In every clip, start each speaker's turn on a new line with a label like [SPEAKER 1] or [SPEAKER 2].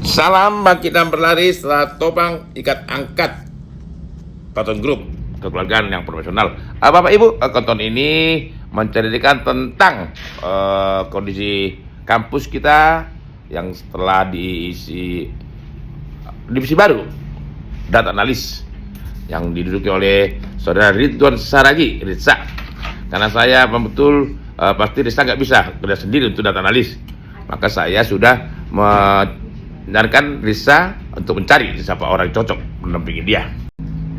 [SPEAKER 1] Salam bangkit dan berlari setelah topang ikat angkat Toton Group, kekeluargaan yang profesional. Bapak Ibu, konten ini menceritakan tentang kondisi kampus kita yang setelah diisi divisi baru data analis yang diduduki oleh saudara Ridwan Saragi, Ritsa. Karena saya betul pasti Ritsa nggak bisa kerja sendiri untuk data analis, maka saya sudah menyarankan Ritsa untuk mencari siapa orang cocok mendampingi dia.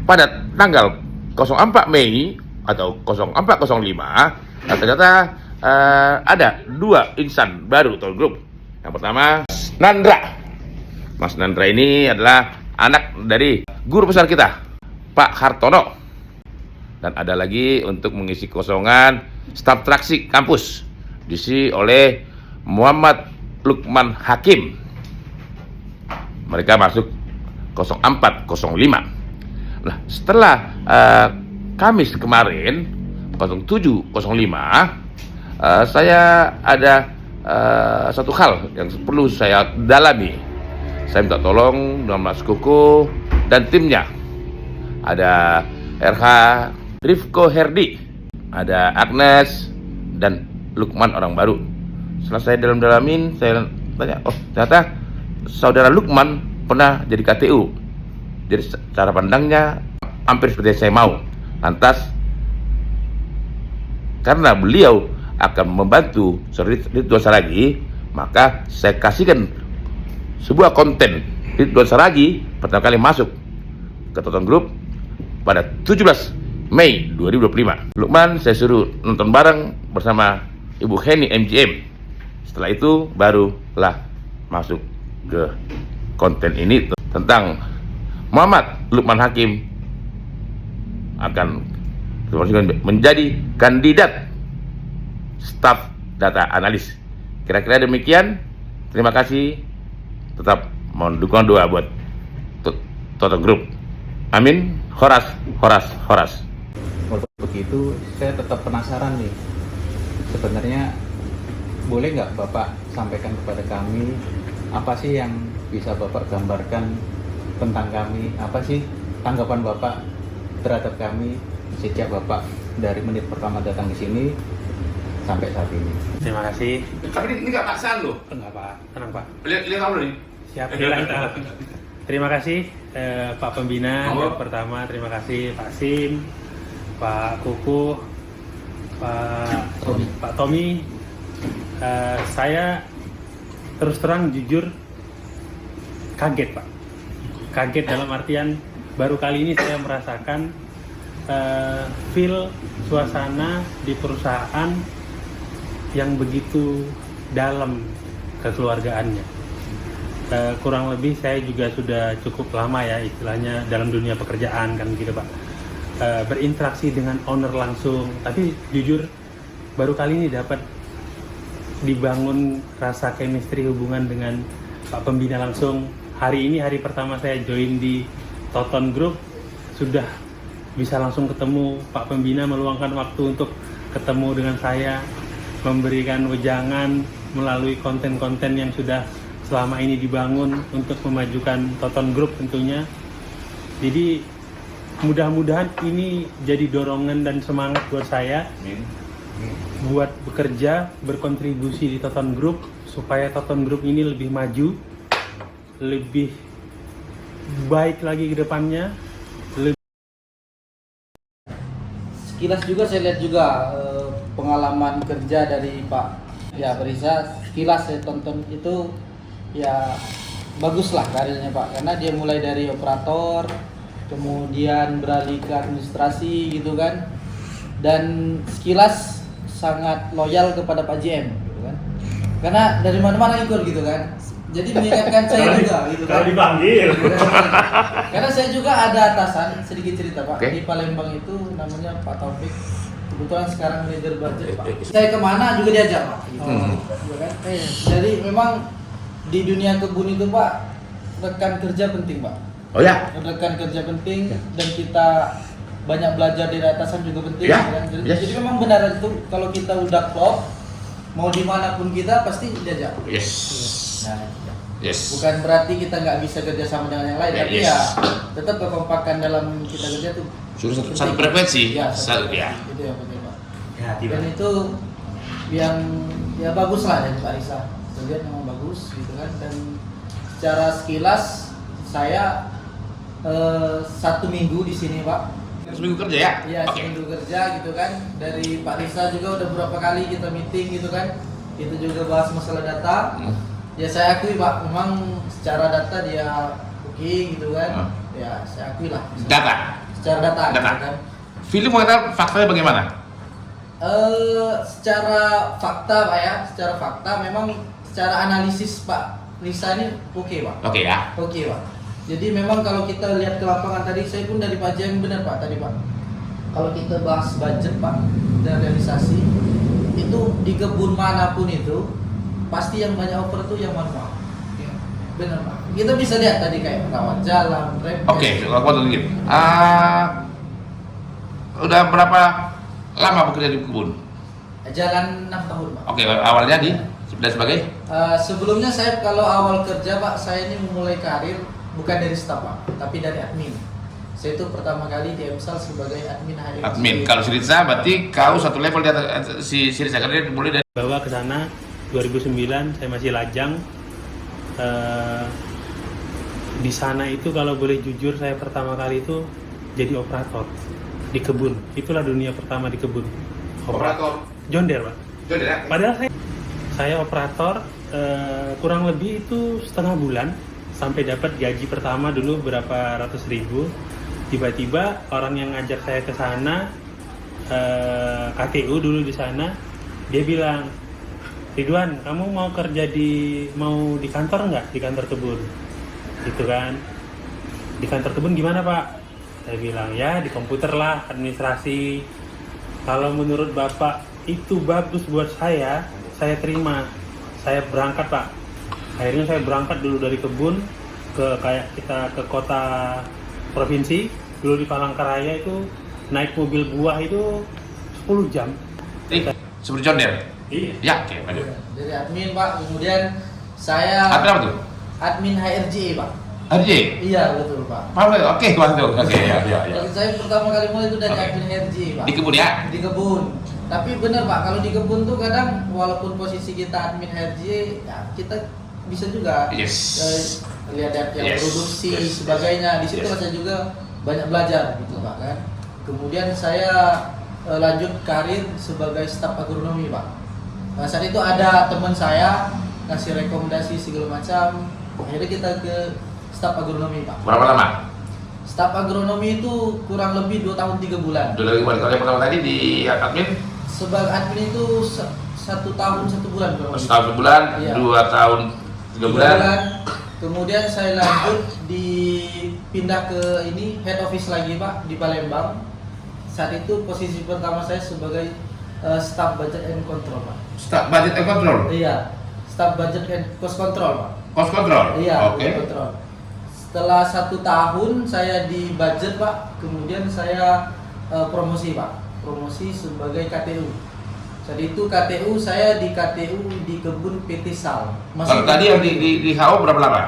[SPEAKER 1] Pada tanggal 04 Mei atau 0405 ternyata ada dua insan baru Toton Group. Yang pertama Nandra. Mas Nandra ini adalah anak dari guru besar kita, Pak Hartono. Dan ada lagi untuk mengisi kosongan staf traksi kampus, diisi oleh Muhammad Lukman Hakim. Mereka masuk 0405. Nah, setelah Kamis kemarin 0705, saya ada satu hal yang perlu saya dalami. Saya minta tolong dengan Mas Kuku dan timnya. Ada RH Rifko Herdi, ada Agnes dan Lukman orang baru. Setelah saya dalam-dalamin, saya tanya, oh ternyata saudara Lukman pernah jadi KTU. Jadi cara pandangnya hampir seperti yang saya mau. Lantas karena beliau akan membantu Ridwan Saragi, maka saya kasihkan sebuah konten Ridwan Saragi pertama kali masuk ke Toton Group pada 17 Mei 2025. Lukman saya suruh nonton bareng bersama Ibu Heni MGM. Setelah itu barulah masuk ke konten ini tentang Muhammad Lukman Hakim akan menjadi kandidat staf data analis. Kira-kira demikian. Terima kasih. Tetap mohon dukungan doa buat Toton Group. Amin. Horas, horas, horas.
[SPEAKER 2] Kalau begitu, saya tetap penasaran nih. Sebenarnya boleh nggak Bapak sampaikan kepada kami apa sih yang bisa Bapak gambarkan tentang kami? Apa sih tanggapan Bapak terhadap kami sejak Bapak dari menit pertama datang di sini sampai saat ini?
[SPEAKER 3] Terima kasih.
[SPEAKER 1] Tapi ini nggak paksaan loh.
[SPEAKER 3] Enggak Pak, tenang Pak.
[SPEAKER 1] Lihat kamu nih.
[SPEAKER 3] Siap, hilang. Terima kasih Pak Pembina.
[SPEAKER 1] Halo.
[SPEAKER 3] Yang pertama terima kasih Pak Sim, Pak Kuku, Pak Tommy. Saya terus terang jujur kaget Pak. Kaget dalam artian baru kali ini saya merasakan feel suasana di perusahaan yang begitu dalam kekeluargaannya. Kurang lebih saya juga sudah cukup lama ya istilahnya dalam dunia pekerjaan kan gitu Pak. Berinteraksi dengan owner langsung, tapi jujur baru kali ini dapat dibangun rasa chemistry hubungan dengan Pak Pembina langsung. Hari ini hari pertama saya join di Toton Group, sudah bisa langsung ketemu Pak Pembina, meluangkan waktu untuk ketemu dengan saya, memberikan wejangan melalui konten-konten yang sudah selama ini dibangun untuk memajukan Toton Group tentunya. Jadi mudah-mudahan ini jadi dorongan dan semangat buat saya buat bekerja, berkontribusi di Toton Group supaya Toton Group ini lebih maju, lebih baik lagi ke depannya.
[SPEAKER 4] Sekilas juga saya lihat juga pengalaman kerja dari Pak Risa. Sekilas saya tonton itu ya bagus lah karirnya Pak, karena dia mulai dari operator, kemudian beralih ke administrasi gitu kan, dan sekilas sangat loyal kepada Pak JM gitu kan, karena dari mana-mana ikut gitu kan. Jadi mengingatkan saya juga gitu kan.
[SPEAKER 3] Kalau dipanggil.
[SPEAKER 4] Karena saya juga ada atasan, sedikit cerita Pak.
[SPEAKER 1] Oke.
[SPEAKER 4] Di Palembang itu namanya Pak Taufik. Kebetulan sekarang manajer budget Pak. Saya kemana juga diajak Pak. Gitu. Gitu kan? Jadi memang di dunia kebun itu Pak, rekan kerja penting Pak.
[SPEAKER 1] Oh ya.
[SPEAKER 4] Rekan kerja penting dan kita banyak belajar dari atasan juga penting.
[SPEAKER 1] Ya.
[SPEAKER 4] Kan? Jadi,
[SPEAKER 1] Yes.
[SPEAKER 4] jadi memang benar itu kalau kita udah klop, mau dimanapun kita pasti diajak.
[SPEAKER 1] Yes.
[SPEAKER 4] Nah,
[SPEAKER 1] Yes.
[SPEAKER 4] Bukan berarti kita nggak bisa kerja sama dengan yang lain,
[SPEAKER 1] Ya,
[SPEAKER 4] tapi
[SPEAKER 1] yes.
[SPEAKER 4] ya tetap kekompakan dalam kita kerja tuh.
[SPEAKER 1] Sudah satu
[SPEAKER 4] penting.
[SPEAKER 1] frekuensi.
[SPEAKER 4] Ya,
[SPEAKER 1] Satu, ya.
[SPEAKER 4] Itu yang penting Pak.
[SPEAKER 3] Ya,
[SPEAKER 4] Dan itu yang ya bagus lah dari Pak Risa. Saya lihat memang bagus gitu kan. Dan secara sekilas saya 1 minggu di sini Pak.
[SPEAKER 1] Seminggu kerja ya?
[SPEAKER 4] Iya,
[SPEAKER 1] Oke.
[SPEAKER 4] seminggu kerja gitu kan. Dari Pak Risa juga udah beberapa kali kita meeting gitu kan. Itu juga bahas masalah data. Ya saya akui Pak, memang secara data dia oke gitu kan. Ya saya akui lah.
[SPEAKER 1] Data.
[SPEAKER 4] Secara data.
[SPEAKER 1] Data.
[SPEAKER 4] Gitu kan.
[SPEAKER 1] Film mengatakan faktanya bagaimana?
[SPEAKER 4] Secara fakta Pak ya, secara fakta memang secara analisis Pak Risa ini oke Pak.
[SPEAKER 1] Oke ya.
[SPEAKER 4] Oke Pak. Jadi memang kalau kita lihat ke lapangan tadi, saya pun dari Pak Jem benar Pak tadi Pak. Kalau kita bahas budget Pak dan realisasi, itu di kebun manapun itu pasti yang banyak over itu yang manual. Benar Pak. Kita bisa lihat tadi kayak rawat jalan, rem.
[SPEAKER 1] Oke, aku mau sedikit. Udah berapa lama bekerja di kebun?
[SPEAKER 4] Jalan 6 tahun Pak.
[SPEAKER 1] Oke, awalnya di dan sebagai
[SPEAKER 4] Sebelumnya saya kalau awal kerja Pak, saya ini memulai karir bukan dari staf Pak, tapi dari admin. Saya itu pertama kali di EMSAL sebagai admin HRD.
[SPEAKER 1] admin. Kalau Sirisa berarti kau satu level di atas si Sirisa karena dia mulai dari
[SPEAKER 3] Bawa ke sana 2009 saya masih lajang. Di sana itu kalau boleh jujur saya pertama kali itu jadi operator di kebun. Itulah dunia pertama di kebun.
[SPEAKER 1] operator.
[SPEAKER 3] John Deere Pak.
[SPEAKER 1] Jadi ya.
[SPEAKER 3] Padahal saya operator kurang lebih itu setengah bulan sampai dapat gaji pertama dulu berapa ratus ribu. Tiba-tiba orang yang ngajak saya ke sana KTU dulu di sana, dia bilang, Ridwan, kamu mau kerja mau di kantor nggak? Di kantor kebun, gitu kan? Di kantor kebun gimana Pak? Saya bilang ya di komputer lah, administrasi. Kalau menurut Bapak itu bagus buat saya terima. Saya berangkat Pak. Akhirnya saya berangkat dulu dari kebun ke kayak kita ke kota provinsi. Dulu di Palangkaraya itu naik mobil buah itu 10 jam.
[SPEAKER 1] Seperti John Deere.
[SPEAKER 3] Iya.
[SPEAKER 1] Ya, oke, lanjut.
[SPEAKER 4] Dari admin Pak, kemudian saya
[SPEAKER 1] Admin apa tuh?
[SPEAKER 4] admin HRJ Pak.
[SPEAKER 1] RJ.
[SPEAKER 4] Iya betul Pak.
[SPEAKER 1] Paham nggak? Oke, masuk. Oke, ya.
[SPEAKER 4] Kalau saya pertama kali mulai itu dari
[SPEAKER 1] Oke.
[SPEAKER 4] admin HRJ Pak.
[SPEAKER 1] Di kebun ya.
[SPEAKER 4] Di kebun. Tapi benar Pak, kalau di kebun tuh kadang walaupun posisi kita admin HRJ, ya kita bisa juga
[SPEAKER 1] Yes.
[SPEAKER 4] lihat yang
[SPEAKER 1] Yes.
[SPEAKER 4] produksi
[SPEAKER 1] Yes.
[SPEAKER 4] sebagainya. Di situ
[SPEAKER 1] Yes.
[SPEAKER 4] saya juga banyak belajar gitu Pak kan. Kemudian saya lanjut karir sebagai staf agronomi Pak. Nah, saat itu ada teman saya ngasih rekomendasi segala macam. Akhirnya kita ke staf agronomi Pak.
[SPEAKER 1] Berapa lama?
[SPEAKER 4] Staf agronomi itu kurang lebih 2 tahun 3 bulan.
[SPEAKER 1] Dulu lagi balik. Kalau yang pertama tadi di admin
[SPEAKER 4] Sebagai admin itu 1 tahun 1 bulan kurang lebih.
[SPEAKER 1] setahun sebulan,
[SPEAKER 4] Iya.
[SPEAKER 1] 2 tahun 3 bulan.
[SPEAKER 4] Kemudian saya lanjut dipindah ke ini head office lagi Pak di Palembang. Saat itu posisi pertama saya sebagai staff budget and control Pak.
[SPEAKER 1] Start budget and control.
[SPEAKER 4] Iya, staff budget and cost control Pak.
[SPEAKER 1] Cost control.
[SPEAKER 4] Iya,
[SPEAKER 1] Oke.
[SPEAKER 4] cost control. Setelah 1 tahun saya di budget Pak, kemudian saya promosi Pak, promosi sebagai KTU. Saat itu KTU saya di KTU di kebun PT Sal.
[SPEAKER 1] Kalau tadi yang di HO berapa lama?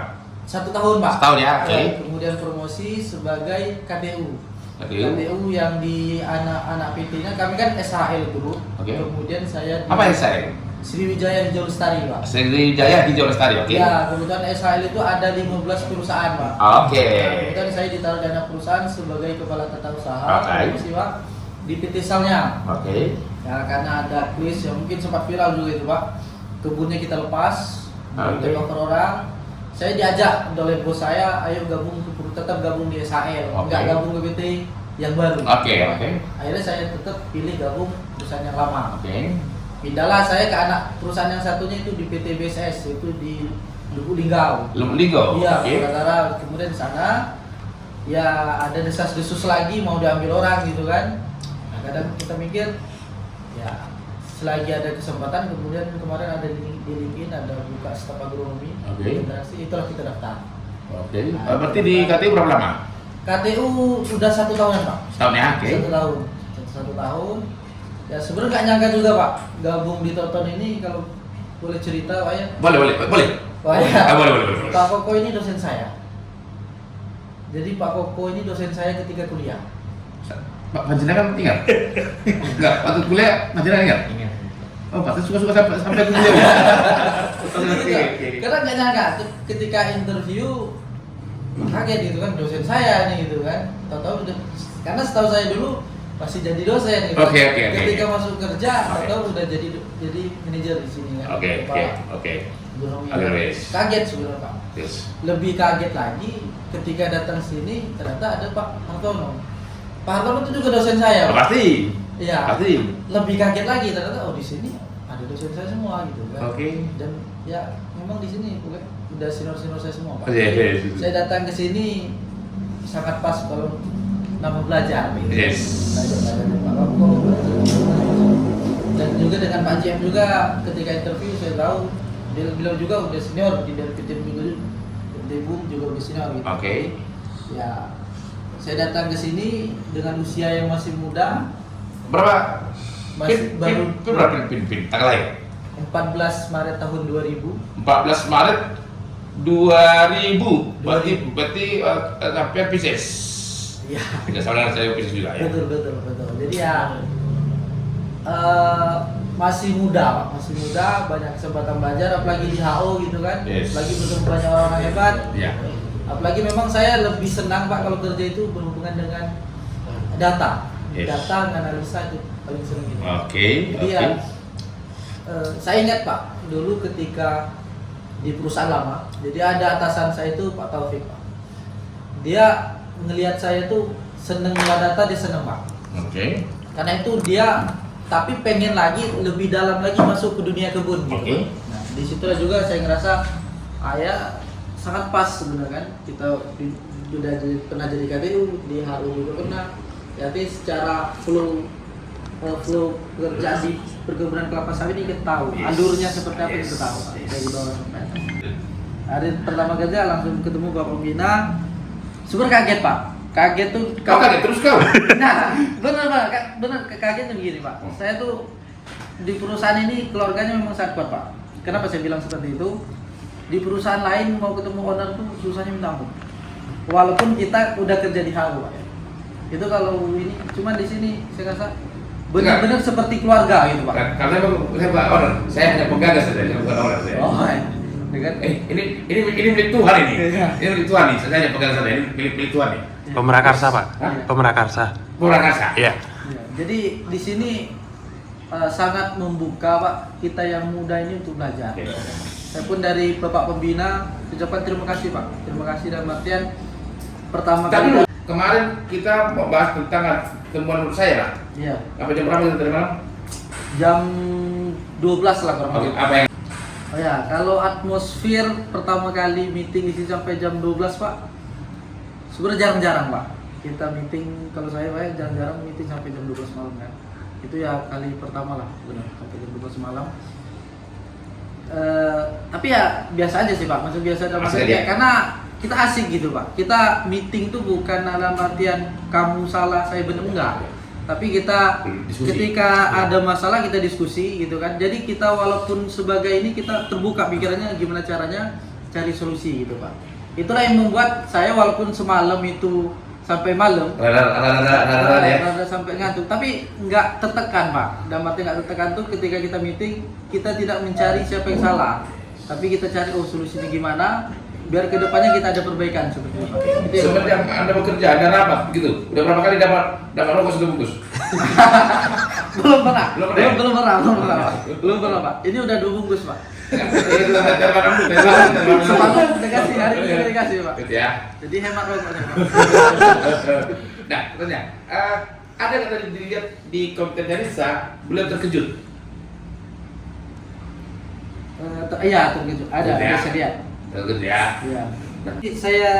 [SPEAKER 4] 1 tahun Pak.
[SPEAKER 1] Setahun ya, oke.
[SPEAKER 4] Kemudian promosi sebagai KTU.
[SPEAKER 1] KTU.
[SPEAKER 4] KTU yang di anak-anak PT-nya kami kan SHL dulu.
[SPEAKER 1] Oke.
[SPEAKER 4] Kemudian saya di
[SPEAKER 1] Apa yang saya?
[SPEAKER 4] Sriwijaya Hijau Lestari Pak.
[SPEAKER 1] Sriwijaya Hijau Lestari, oke.
[SPEAKER 4] Ya, kemudian SHL itu ada 15 perusahaan Pak.
[SPEAKER 1] Oke.
[SPEAKER 4] Kemudian saya ditaruh dana perusahaan sebagai kepala tata usaha.
[SPEAKER 1] Oke.
[SPEAKER 4] Promosi Pak di PT Salnya.
[SPEAKER 1] Oke.
[SPEAKER 4] Ya karena ada kuis yang mungkin sempat viral juga itu Pak. Kebunnya kita lepas,
[SPEAKER 1] Oke.
[SPEAKER 4] developer orang. Saya diajak oleh bos saya, ayo gabung tetap gabung di SHL,
[SPEAKER 1] Oke.
[SPEAKER 4] enggak gabung ke PT yang baru.
[SPEAKER 1] Oke, oke.
[SPEAKER 4] Akhirnya saya tetap pilih gabung perusahaan yang lama.
[SPEAKER 1] Oke.
[SPEAKER 4] Pindahlah saya ke anak perusahaan yang satunya itu di PT BSS, itu di Lubu Linggau.
[SPEAKER 1] Lumligo.
[SPEAKER 4] Iya,
[SPEAKER 1] Oke.
[SPEAKER 4] Kaltara. Kemudian di sana ya ada desas-desus lagi mau diambil orang gitu kan. Nah, kadang kita mikir ya selagi ada kesempatan, kemudian kemarin ada di LinkedIn ada buka staf agronomi,
[SPEAKER 1] Oke.
[SPEAKER 4] generasi, itulah kita daftar.
[SPEAKER 1] Oke. Berarti di KTU berapa lama?
[SPEAKER 4] KTU sudah 1 tahunan Pak.
[SPEAKER 1] Setahun ya, oke.
[SPEAKER 4] 1 tahun. 1 tahun. Ya sebenarnya nggak nyangka juga Pak gabung di Toton ini, kalau boleh cerita Pak ya.
[SPEAKER 1] Boleh.
[SPEAKER 4] Wah, ya.
[SPEAKER 1] Boleh.
[SPEAKER 4] Pak Koko ini dosen saya. Jadi Pak Koko ini dosen saya ketika kuliah.
[SPEAKER 1] Pak Panjenengan ingat? Enggak, waktu kuliah Panjenengan ingat?
[SPEAKER 2] Ingat.
[SPEAKER 1] Oh, Pak suka-suka sampai kuliah ya? Oke.
[SPEAKER 4] Karena nggak nyangka ketika interview kaget gitu kan, dosen saya nih gitu kan. Tahu-tahu karena setahu saya dulu masih jadi dosen gitu.
[SPEAKER 1] Oke.
[SPEAKER 4] Ketika masuk kerja tahu udah jadi manajer di sini kan.
[SPEAKER 1] Oke.
[SPEAKER 4] Belum
[SPEAKER 1] Yes.
[SPEAKER 4] kaget sebenarnya Pak.
[SPEAKER 1] Yes.
[SPEAKER 4] Lebih kaget lagi ketika datang sini ternyata ada Pak Hartono. Pak Hartono itu juga dosen saya. Pak.
[SPEAKER 1] Pasti.
[SPEAKER 4] Iya.
[SPEAKER 1] Pasti.
[SPEAKER 4] Lebih kaget lagi ternyata di sini ada dosen saya semua gitu kan.
[SPEAKER 1] Oke.
[SPEAKER 4] Dan ya memang di sini udah senior saya semua Pak.
[SPEAKER 1] Yes.
[SPEAKER 4] Saya datang ke sini sangat pas kalau nama belajar. Gitu.
[SPEAKER 1] Yes.
[SPEAKER 4] Belajar dengan Pak Koko, dan juga dengan Pak JM juga ketika interview saya tahu beliau juga udah senior di PT Bum juga udah senior gitu.
[SPEAKER 1] Oke.
[SPEAKER 4] Ya saya datang ke sini dengan usia yang masih muda.
[SPEAKER 1] Berapa? Berapa pin tanggal lahir?
[SPEAKER 4] 14 Maret tahun 2000.
[SPEAKER 1] 14 Maret 2000. Berarti sampai Pisces.
[SPEAKER 4] Iya.
[SPEAKER 1] Tidak salah saya Pisces juga ya.
[SPEAKER 4] Betul. Jadi ya masih muda Pak, banyak kesempatan belajar, apalagi di HO gitu kan.
[SPEAKER 1] Yes.
[SPEAKER 4] Apalagi bertemu banyak orang hebat.
[SPEAKER 1] Iya.
[SPEAKER 4] Apalagi memang saya lebih senang Pak kalau kerja itu berhubungan dengan data.
[SPEAKER 1] Yes.
[SPEAKER 4] Data, analisa itu paling senang gitu.
[SPEAKER 1] Oke.
[SPEAKER 4] Jadi ya saya ingat Pak, dulu ketika di perusahaan lama, jadi ada atasan saya itu Pak Taufik Pak. Dia ngelihat saya tuh seneng data, dia seneng Pak.
[SPEAKER 1] Oke.
[SPEAKER 4] Karena itu dia tapi pengen lagi lebih dalam lagi masuk ke dunia kebun gitu.
[SPEAKER 1] Oke.
[SPEAKER 4] Nah, disitulah juga saya ngerasa ayah sangat pas sebenarnya kan. Kita pernah jadi KBU, di HU juga pernah. Jadi secara flow kerja di perkebunan kelapa sawit ini kita tahu alurnya seperti apa kita tahu Pak. Dari bawah sampai atas. Hari pertama kerja langsung ketemu Bapak Pembina, super kaget Pak. Kaget tuh
[SPEAKER 1] Kau kaget terus kau?
[SPEAKER 4] Nah, benar kagetnya begini Pak. Saya tuh di perusahaan ini keluarganya memang sangat kuat Pak. Kenapa saya bilang seperti itu? Di perusahaan lain mau ketemu owner tuh susahnya minta ampun. Walaupun kita udah kerja di HU Pak. Itu kalau ini cuma di sini saya rasa benar-benar seperti keluarga gitu Pak.
[SPEAKER 1] Karena saya bukan owner, saya hanya penggagas saja, saya bukan owner saya.
[SPEAKER 4] Oh, dengan
[SPEAKER 1] Ini milik Tuhan ini.
[SPEAKER 4] Iya.
[SPEAKER 1] Ini milik Tuhan nih, saya hanya penggagas saja, ini milik Tuhan nih.
[SPEAKER 3] Pemerakarsa Pak.
[SPEAKER 1] Hah?
[SPEAKER 3] Pemerakarsa.
[SPEAKER 1] Purakarsa.
[SPEAKER 3] Iya.
[SPEAKER 4] Ya, jadi di sini sangat membuka Pak kita yang muda ini untuk belajar.
[SPEAKER 1] Yes.
[SPEAKER 4] Saya pun dari Bapak Pembina ucapkan terima kasih Pak. Terima kasih dalam artian pertama
[SPEAKER 1] Tapi
[SPEAKER 4] kali.
[SPEAKER 1] kemarin kita mau bahas tentang temuan menurut saya lah.
[SPEAKER 4] Iya.
[SPEAKER 1] Apa jam berapa kita tadi malam?
[SPEAKER 4] Jam 12 lah kurang
[SPEAKER 1] Oke,
[SPEAKER 4] lebih.
[SPEAKER 1] apa yang
[SPEAKER 4] Oh ya, kalau atmosfer pertama kali meeting di sini sampai jam 12 Pak. Sebenarnya jarang-jarang Pak. Kita meeting kalau saya Pak jarang-jarang meeting sampai jam 12 malam kan. Itu ya kali pertama lah benar sampai jam 12 malam. Tapi ya biasa aja sih Pak, maksud biasa dalam
[SPEAKER 1] Asik
[SPEAKER 4] artian
[SPEAKER 1] aja.
[SPEAKER 4] karena kita asik gitu Pak. Kita meeting tuh bukan dalam artian kamu salah saya benar enggak. Tapi kita
[SPEAKER 1] Diskusi.
[SPEAKER 4] ketika ada masalah kita diskusi gitu kan. Jadi kita walaupun sebagai ini kita terbuka pikirannya gimana caranya cari solusi gitu Pak. Itulah yang membuat saya walaupun semalam itu sampai malam
[SPEAKER 1] rada ya.
[SPEAKER 4] rada sampai ngantuk, tapi nggak tertekan Pak. Dalam arti nggak tertekan tuh ketika kita meeting kita tidak mencari siapa yang salah, tapi kita cari solusinya gimana biar kedepannya kita ada perbaikan seperti itu Pak. Itu yang
[SPEAKER 1] Seperti yang Anda bekerja, Anda rapat begitu. Udah berapa kali dapat rokok satu bungkus?
[SPEAKER 4] belum pernah
[SPEAKER 1] Belum pernah ya?
[SPEAKER 4] belum pernah Pak. Ini udah 2 bungkus Pak.
[SPEAKER 1] Itu
[SPEAKER 4] Semalam dikasih, hari ini juga dikasih Pak.
[SPEAKER 1] Gitu ya.
[SPEAKER 4] Jadi hemat rokoknya Pak.
[SPEAKER 1] Nah, katanya ada yang tadi dilihat di kontennya Risa, beliau terkejut.
[SPEAKER 4] Iya terkejut. Ada
[SPEAKER 1] Ya.
[SPEAKER 4] saya lihat.
[SPEAKER 1] Terkejut ya.
[SPEAKER 4] Iya. Saya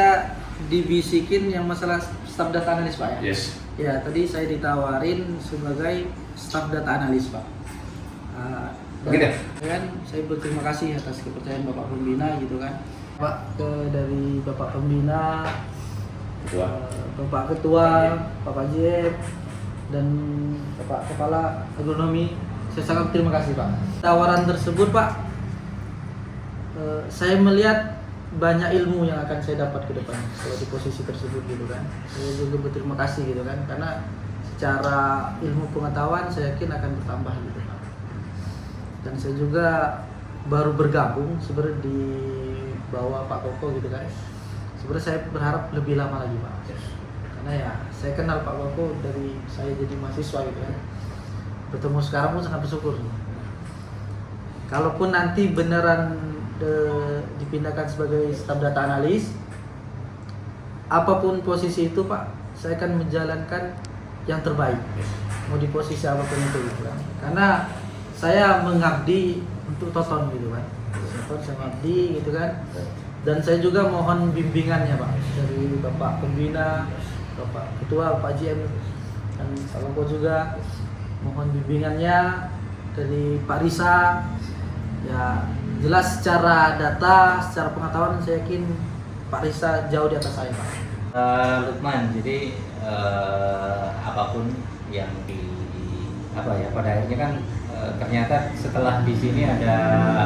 [SPEAKER 4] dibisikin yang masalah staf data analis Pak ya.
[SPEAKER 1] Yes.
[SPEAKER 4] Ya tadi saya ditawarin sebagai staf data analis Pak.
[SPEAKER 1] Begitu.
[SPEAKER 4] Kan saya berterima kasih atas kepercayaan Bapak Pembina gitu kan. Pak dari Bapak Pembina,
[SPEAKER 1] Ketua.
[SPEAKER 4] Bapak Ketua, Bapak JM dan Bapak Kepala Agronomi, saya sangat terima kasih Pak. Tawaran tersebut Pak saya melihat banyak ilmu yang akan saya dapat ke depan kalau di posisi tersebut gitu kan. Saya juga berterima kasih gitu kan, karena secara ilmu pengetahuan saya yakin akan bertambah gitu Pak. Dan saya juga baru bergabung sebenarnya di bawah Pak Koko gitu kan. Sebenarnya saya berharap lebih lama lagi Pak. Karena ya saya kenal Pak Koko dari saya jadi mahasiswa gitu kan. Bertemu sekarang pun sangat bersyukur. Kalaupun nanti beneran dipindahkan sebagai staf data analis, apapun posisi itu Pak, saya akan menjalankan yang terbaik. Mau di posisi apapun itu gitu kan. Karena saya mengabdi untuk Toton gitu kan. Toton saya mengabdi gitu kan. Dan saya juga mohon bimbingannya Pak dari Bapak Pembina, Bapak Ketua, Pak JM, dan Pak Koko juga. Mohon bimbingannya dari Pak Risa. Ya jelas secara data, secara pengetahuan saya yakin Pak Risa jauh di atas saya Pak.
[SPEAKER 5] Lukman, jadi apapun yang pada akhirnya kan ternyata setelah di sini ada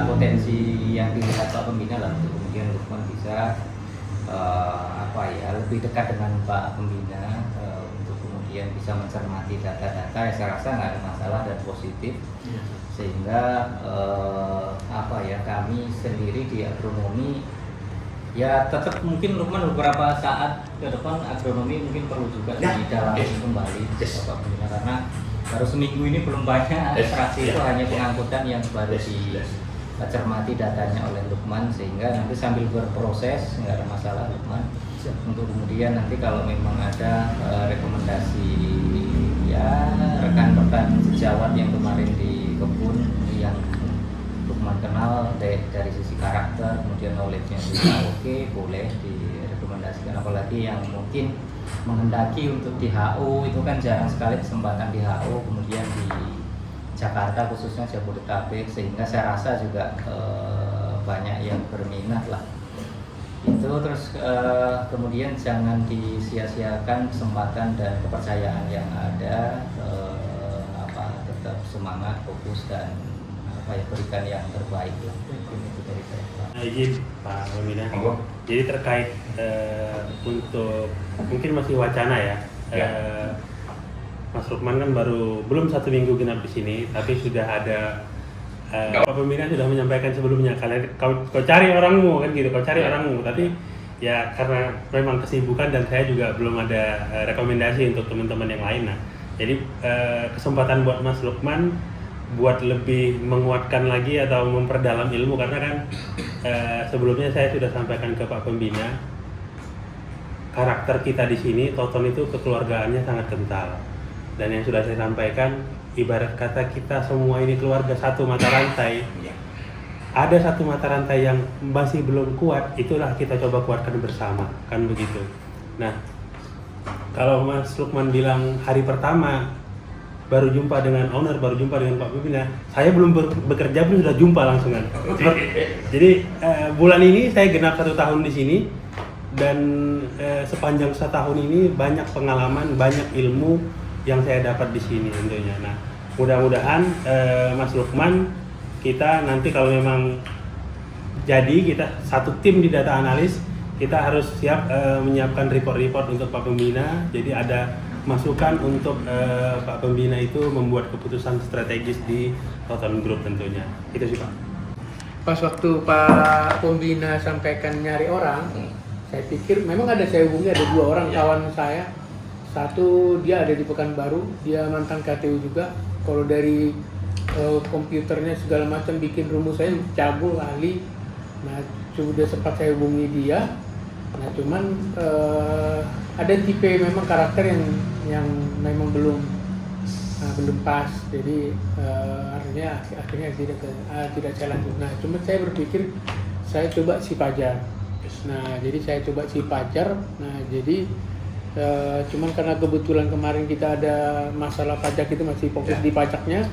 [SPEAKER 5] potensi yang dilihat Pak Pembina lah, untuk kemudian Lukman bisa lebih dekat dengan Pak Pembina, untuk kemudian bisa mencermati data-data. Ya, saya rasa nggak ada masalah dan positif. Sehingga kami sendiri di agronomi ya tetap mungkin Lukman beberapa saat ke depan agronomi mungkin perlu juga didalami kembali Bapak Pembina, karena baru seminggu ini belum banyak ekstraksi, itu hanya pengangkutan yang baru dicermati datanya oleh Lukman, sehingga nanti sambil berproses nggak ada masalah Lukman, untuk kemudian nanti kalau memang ada rekomendasi ya rekan-rekan sejawat yang kemarin di kebun yang Lukman kenal dari sisi karakter, kemudian knowledge-nya juga oke, boleh direkomendasikan. Apalagi yang mungkin menghendaki untuk di HO, itu kan jarang sekali kesempatan di HO, kemudian di Jakarta khususnya Jabodetabek, sehingga saya rasa juga banyak yang berminat lah. Itu terus kemudian jangan disia-siakan kesempatan dan kepercayaan yang ada, tetap semangat, fokus, dan berikan yang terbaik lah. Itu dari saya.
[SPEAKER 3] Izin Pak Pembina. Jadi terkait untuk mungkin masih wacana ya. Mas Lukman kan belum 1 minggu genap di sini, tapi sudah ada Pak Pembina sudah menyampaikan sebelumnya, kalian kau cari orangmu kan gitu, kau cari orangmu. Tapi ya karena memang kesibukan dan saya juga belum ada rekomendasi untuk teman-teman yang lain. Nah, jadi kesempatan buat Mas Lukman buat lebih menguatkan lagi atau memperdalam ilmu, karena kan sebelumnya saya sudah sampaikan ke Pak Pembina, karakter kita di sini Toton itu kekeluargaannya sangat kental, dan yang sudah saya sampaikan, ibarat kata kita semua ini keluarga satu mata rantai. Ada satu mata rantai yang masih belum kuat, itulah kita coba kuatkan bersama, kan begitu. Nah, kalau Mas Lukman bilang hari pertama baru jumpa dengan owner, baru jumpa dengan Pak Pembina, saya belum bekerja pun sudah jumpa langsung kan. Jadi bulan ini saya genap 1 tahun di sini, dan sepanjang 1 tahun ini banyak pengalaman, banyak ilmu yang saya dapat di sini tentunya. Nah, mudah-mudahan Mas Lukman, kita nanti kalau memang jadi kita satu tim di data analis, kita harus siap menyiapkan report-report untuk Pak Pembina. Jadi ada masukan untuk Pak Pembina itu membuat keputusan strategis di Toton Group tentunya. Itu sih Pak.
[SPEAKER 6] Pas waktu Pak Pembina sampaikan nyari orang, saya pikir memang saya hubungi ada 2 orang kawan saya. Satu dia ada di Pekanbaru, dia mantan KTU juga. Kalau dari komputernya segala macam bikin rumus saya cabul ahli. Nah, sudah sempat saya hubungi dia. Nah, cuman ada tipe memang karakter yang memang belum pas, jadi akhirnya tidak saya lanjut. Nah, cuma saya berpikir saya coba si Pajar. Nah, jadi saya coba si Pajar. Nah, jadi cuman karena kebetulan kemarin kita ada masalah pajak, itu masih fokus di pajaknya.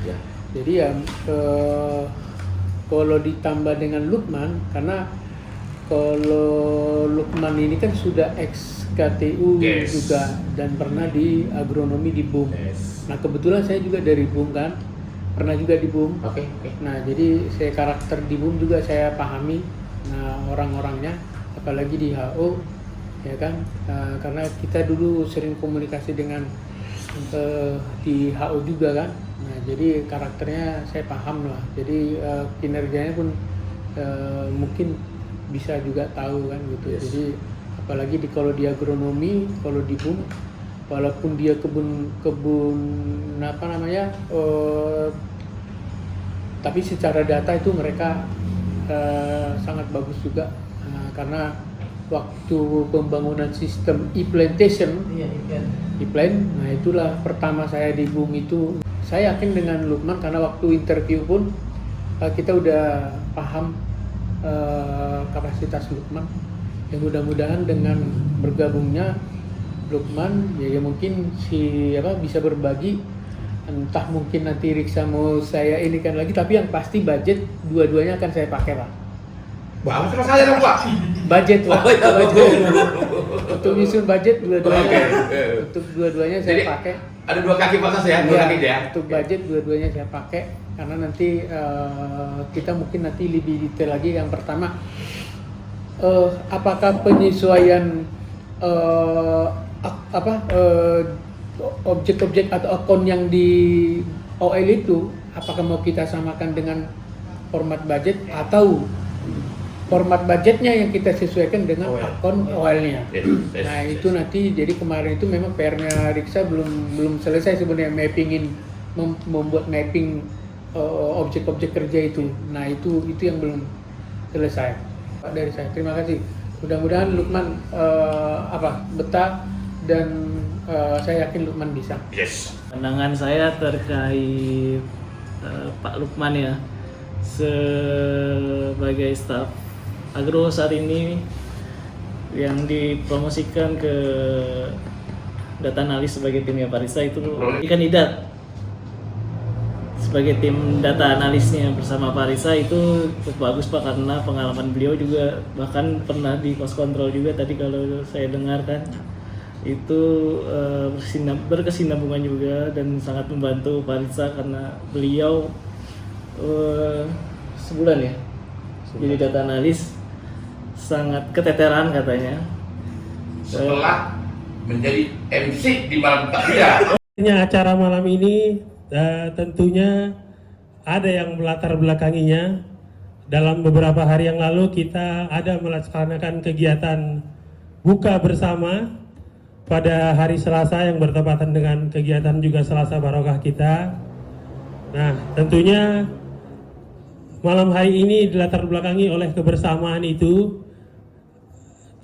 [SPEAKER 6] Jadi ya kalau ditambah dengan Lukman, karena kalau Lukman ini kan sudah ex KTU juga dan pernah di agronomi di BUM. Nah, kebetulan saya juga dari BUM kan, pernah juga di BUM. Nah, jadi saya karakter di BUM juga saya pahami. Nah orang-orangnya, apalagi di HO, ya kan, karena kita dulu sering komunikasi dengan di HO juga kan. Nah jadi karakternya saya paham lah. Jadi kinerjanya pun mungkin bisa juga tahu kan gitu.
[SPEAKER 1] Yes.
[SPEAKER 6] Jadi apalagi kalau di agronomi, kalau di BUM, walaupun dia kebun apa namanya, tapi secara data itu mereka sangat bagus juga. Karena waktu pembangunan sistem e-plantation,
[SPEAKER 4] Iya,
[SPEAKER 6] e-plan, nah itulah pertama saya di BUM itu. Saya yakin dengan Lukman karena waktu interview pun kita udah paham kapasitas Lukman. Ya mudah-mudahan dengan bergabungnya Lukman ya mungkin bisa berbagi, entah mungkin nanti Riksa mau saya ini kan lagi, tapi yang pasti budget dua-duanya akan saya pakai Pak.
[SPEAKER 1] Wah, sama saya dong Pak.
[SPEAKER 6] Budget Pak.
[SPEAKER 1] Oh, iya.
[SPEAKER 6] Budget. Untuk nyusun budget dua-duanya,
[SPEAKER 1] Oke.
[SPEAKER 6] untuk dua-duanya saya
[SPEAKER 1] Jadi,
[SPEAKER 6] pakai.
[SPEAKER 1] ada 2 kaki pasas ya, 2
[SPEAKER 6] Iya,
[SPEAKER 1] kaki ya.
[SPEAKER 6] untuk budget dua-duanya saya pakai karena nanti kita mungkin nanti lebih detail lagi. Yang pertama, apakah penyesuaian objek-objek atau akun yang di OL itu, apakah mau kita samakan dengan format budget atau format budgetnya yang kita sesuaikan dengan akun OL-nya.
[SPEAKER 1] Yes.
[SPEAKER 6] Nah itu nanti, jadi kemarin itu memang PR-nya Riksa belum selesai sebenarnya, membuat mapping objek-objek kerja itu. Nah itu yang belum selesai Pak dari saya. Terima kasih. Mudah-mudahan Lukman betah dan saya yakin Lukman bisa.
[SPEAKER 1] Yes.
[SPEAKER 7] Pandangan saya terkait Pak Lukman ya, sebagai staf agro saat ini yang dipromosikan ke data analis sebagai timnya Parisa itu kandidat sebagai tim data analisnya bersama Parisa itu cukup bagus Pak, karena pengalaman beliau juga bahkan pernah di pos kontrol juga tadi kalau saya dengarkan itu berkesinambungan juga dan sangat membantu Parisa karena beliau sebulan ya jadi data analis, sangat keteteran katanya.
[SPEAKER 1] Setelah menjadi MC di malam takbiran.
[SPEAKER 3] Acara malam ini tentunya ada yang melatar belakanginya. Dalam beberapa hari yang lalu kita ada melaksanakan kegiatan buka bersama pada hari Selasa yang bertepatan dengan kegiatan juga Selasa Barokah kita. Nah, tentunya malam hari ini dilatar belakangi oleh kebersamaan itu.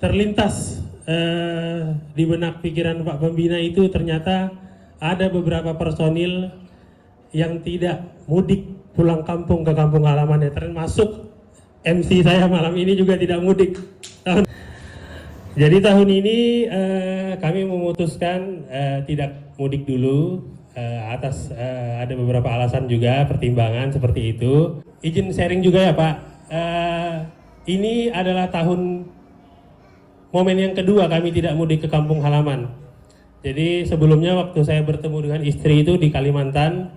[SPEAKER 3] Terlintas di benak pikiran Pak Pembina itu ternyata ada beberapa personil yang tidak mudik pulang kampung ke kampung halamannya, termasuk MC saya malam ini juga tidak mudik. Jadi tahun ini kami memutuskan tidak mudik dulu atas ada beberapa alasan juga, pertimbangan seperti itu. Izin sharing juga ya Pak, ini adalah momen yang kedua kami tidak mudik ke kampung halaman. Jadi sebelumnya waktu saya bertemu dengan istri itu di Kalimantan,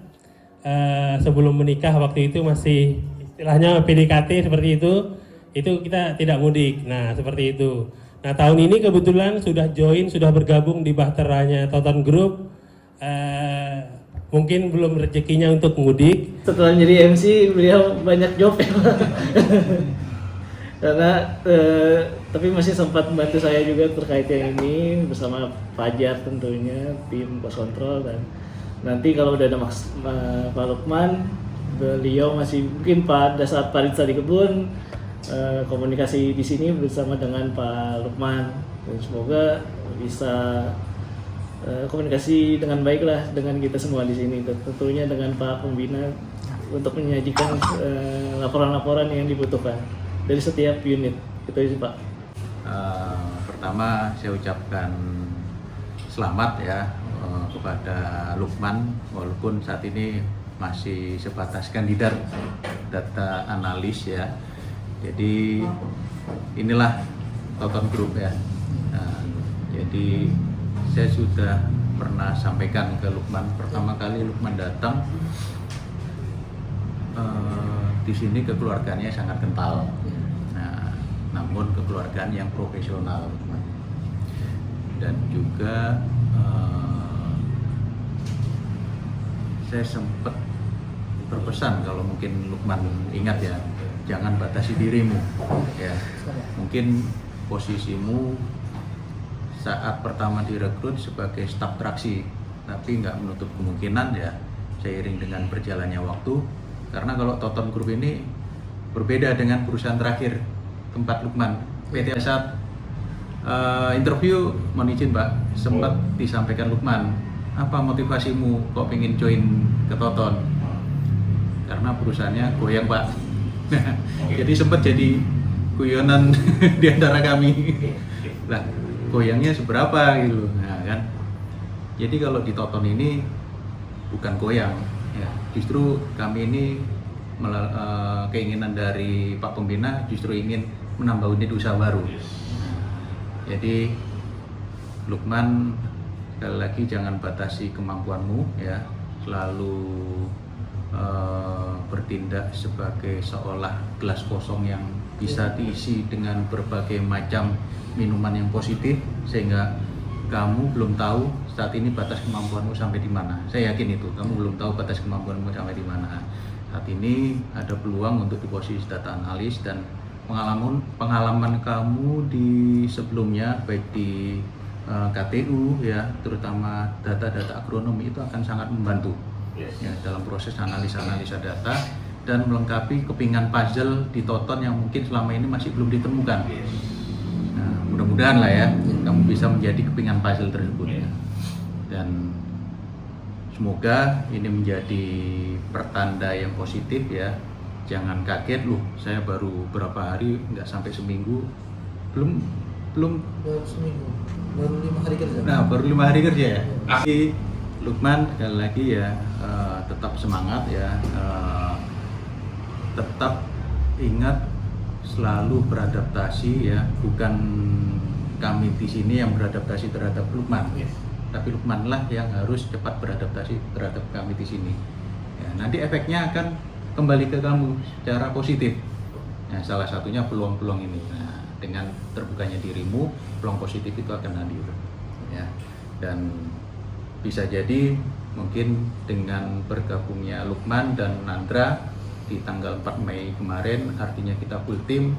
[SPEAKER 3] sebelum menikah waktu itu masih istilahnya PDKT seperti itu kita tidak mudik. Nah seperti itu. Nah tahun ini kebetulan sudah bergabung di bahteranya Toton Group. Mungkin belum rezekinya untuk mudik.
[SPEAKER 7] Setelah jadi MC beliau banyak job ya karena tapi masih sempat membantu saya juga terkait yang ini bersama Fajar tentunya tim pos kontrol, dan nanti kalau udah ada Pak Lukman, beliau masih mungkin pada saat Parisa di kebun komunikasi di sini bersama dengan Pak Lukman, dan semoga bisa komunikasi dengan baik lah dengan kita semua di sini, tentunya dengan Pak Pembina untuk menyajikan laporan-laporan yang dibutuhkan dari setiap unit. Itu aja Pak.
[SPEAKER 2] Pertama saya ucapkan selamat ya kepada Lukman, walaupun saat ini masih sebatas kandidat data analis ya. Jadi inilah Toton Group ya. Jadi saya sudah pernah sampaikan ke Lukman, pertama kali Lukman datang di sini kekeluarganya sangat kental. Nah, namun kekeluargaan yang profesional. Dan juga saya sempat berpesan, kalau mungkin Lukman ingat ya, jangan batasi dirimu ya. Mungkin posisimu saat pertama direkrut sebagai staf traksi, tapi nggak menutup kemungkinan ya seiring dengan berjalannya waktu, karena kalau Toton Group ini berbeda dengan perusahaan terakhir tempat Lukman. PT saat interview, mohon izin Pak, sempat disampaikan Lukman, apa motivasimu kok pengen join ke Toton? Karena perusahaannya goyang Pak. Jadi sempat jadi guyonan di antara kami. Lah, goyangnya seberapa gitu, nah, kan? Jadi kalau di Toton ini bukan goyang, ya. Justru kami ini keinginan dari Pak Pembina justru ingin menambah unit usaha baru. Jadi Lukman, sekali lagi jangan batasi kemampuanmu ya, selalu bertindak sebagai seolah gelas kosong yang bisa diisi dengan berbagai macam minuman yang positif, sehingga kamu belum tahu saat ini batas kemampuanmu sampai di mana. Saya yakin itu, kamu belum tahu batas kemampuanmu sampai di mana. Saat ini ada peluang untuk di posisi data analis, dan pengalaman kamu di sebelumnya baik di KTU ya, terutama data-data agronomi itu akan sangat membantu ya dalam proses analisa data dan melengkapi kepingan puzzle di Toton yang mungkin selama ini masih belum ditemukan. Nah, mudah-mudahan lah ya kamu bisa menjadi kepingan puzzle tersebut ya. Dan semoga ini menjadi pertanda yang positif ya. Jangan kaget, loh saya baru berapa hari, nggak sampai seminggu, belum
[SPEAKER 4] Baru seminggu, baru 5 hari kerja.
[SPEAKER 2] Nah, baru 5 hari kerja ya. Jadi Lukman sekali lagi ya, tetap semangat ya, tetap ingat selalu beradaptasi ya, bukan kami di sini yang beradaptasi terhadap Lukman, tapi Lukman lah yang harus cepat beradaptasi terhadap kami di sini. Ya, nanti efeknya akan kembali ke kamu secara positif. Nah, salah satunya peluang-peluang ini. Nah, dengan terbukanya dirimu, peluang positif itu akan hadir. Ya, dan bisa jadi mungkin dengan bergabungnya Lukman dan Nandra di tanggal 4 Mei kemarin, artinya kita full tim.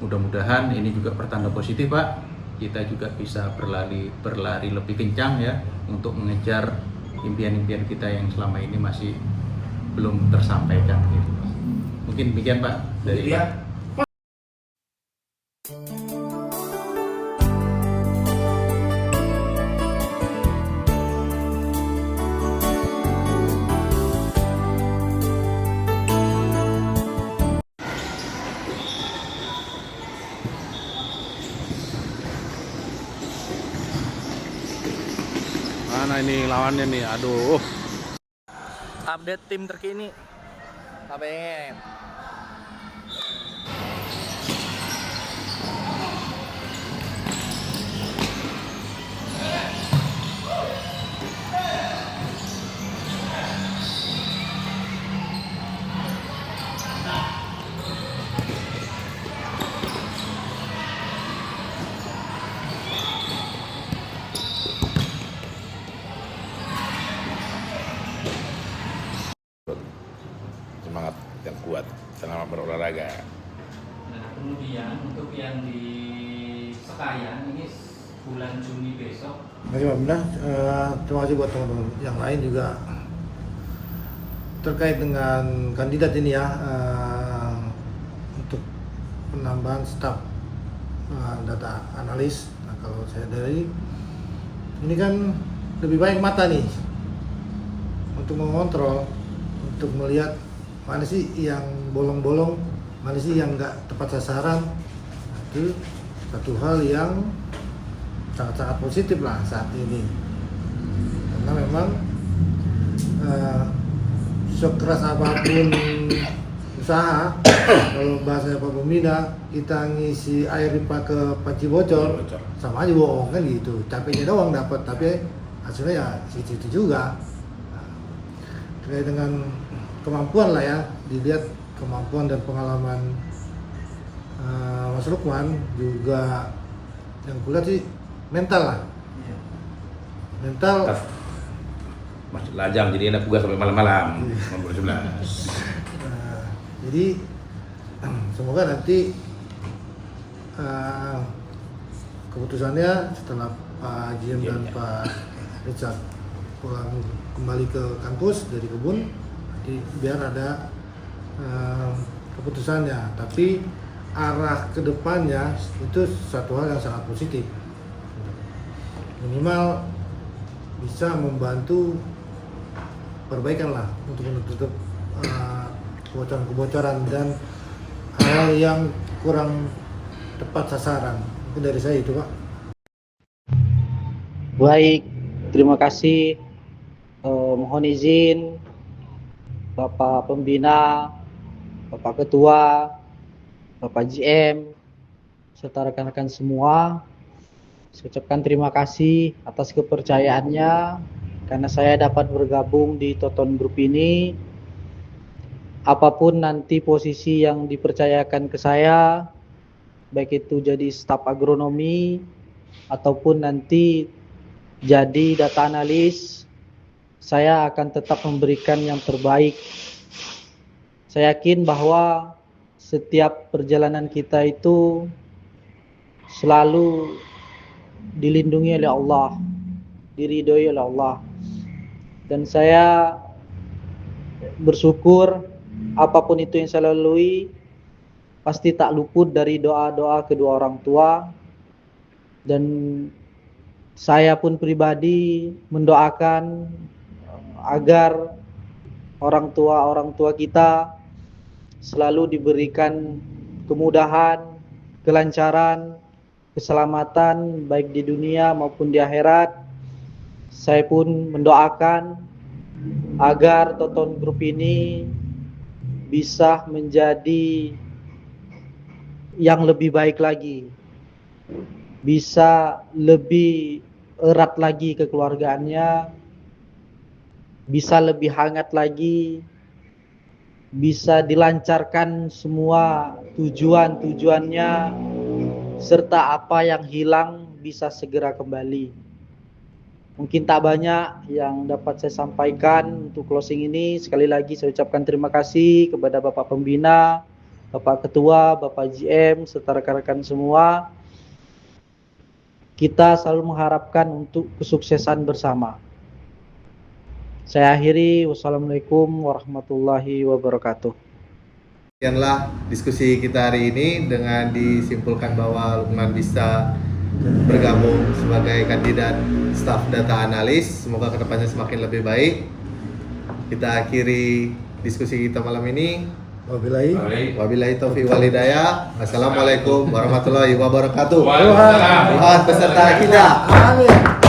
[SPEAKER 2] Mudah-mudahan ini juga pertanda positif Pak. Kita juga bisa berlari lebih kencang ya untuk mengejar impian-impian kita yang selama ini masih belum tersampaikan gitu. Mungkin demikian Pak dari Pak.
[SPEAKER 8] Mana ini lawannya nih, aduh.
[SPEAKER 7] Update tim terkini. Sampai
[SPEAKER 1] Semangat yang kuat selama berolahraga.
[SPEAKER 5] Nah, kemudian untuk yang di Sekayan ini bulan Juni besok.
[SPEAKER 9] Terima kasih terima kasih buat teman-teman yang lain juga terkait dengan kandidat ini ya, untuk penambahan staf data analis. Nah, kalau saya dari ini kan lebih baik mata nih untuk mengontrol, untuk melihat mana sih yang bolong-bolong, mana sih yang nggak tepat sasaran. Nah, itu satu hal yang sangat-sangat positif lah saat ini, karena memang sekeras apapun usaha, kalau bahasanya Pak Pembina, kita ngisi air pipa ke panci bocor, sama aja bohong kan gitu, capeknya doang dapat tapi hasilnya ya situ juga. Nah, terkait dengan kemampuan lah ya, dilihat kemampuan dan pengalaman Mas Lukman juga yang kulihat sih mental lah. Mental.
[SPEAKER 1] Mas Lajang jadi enak juga sampai malam-malam. Nomor 11.
[SPEAKER 9] Jadi semoga nanti keputusannya setelah Pak Jim dan Pak Richard pulang kembali ke kampus dari kebun, nanti biar ada keputusannya. Tapi arah kedepannya itu satu hal yang sangat positif. Minimal bisa membantu perbaikan lah untuk menutup kebocoran-kebocoran dan hal yang kurang tepat sasaran. Mungkin dari saya itu, Pak.
[SPEAKER 4] Baik, terima kasih. Mohon izin Bapak Pembina, Bapak Ketua, Bapak GM, serta rekan-rekan semua. Saya ucapkan terima kasih atas kepercayaannya karena saya dapat bergabung di Toton Group ini. Apapun nanti posisi yang dipercayakan ke saya, baik itu jadi staf agronomi ataupun nanti jadi data analis, saya akan tetap memberikan yang terbaik. Saya yakin bahwa setiap perjalanan kita itu selalu dilindungi oleh Allah, diridhoi oleh Allah. Dan saya bersyukur apapun itu yang saya lalui pasti tak luput dari doa-doa kedua orang tua. Dan saya pun pribadi mendoakan agar orang tua kita selalu diberikan kemudahan, kelancaran, keselamatan baik di dunia maupun di akhirat. Saya pun mendoakan agar Toton Group ini bisa menjadi yang lebih baik lagi, bisa lebih erat lagi kekeluargaannya, bisa lebih hangat lagi, bisa dilancarkan semua tujuan-tujuannya, serta apa yang hilang bisa segera kembali. Mungkin tak banyak yang dapat saya sampaikan untuk closing ini. Sekali lagi saya ucapkan terima kasih kepada Bapak Pembina, Bapak Ketua, Bapak GM, serta rekan-rekan semua. Kita selalu mengharapkan untuk kesuksesan bersama. Saya akhiri, wassalamualaikum warahmatullahi wabarakatuh.
[SPEAKER 10] Sekianlah diskusi kita hari ini dengan disimpulkan bahwa Lukman bisa bergabung sebagai kandidat staf data analis. Semoga kedepannya semakin lebih baik. Kita akhiri diskusi kita malam ini. Wabillahi taufiq wal hidayah. Assalamualaikum warahmatullahi wabarakatuh. Tuhan beserta kita.
[SPEAKER 9] Amin.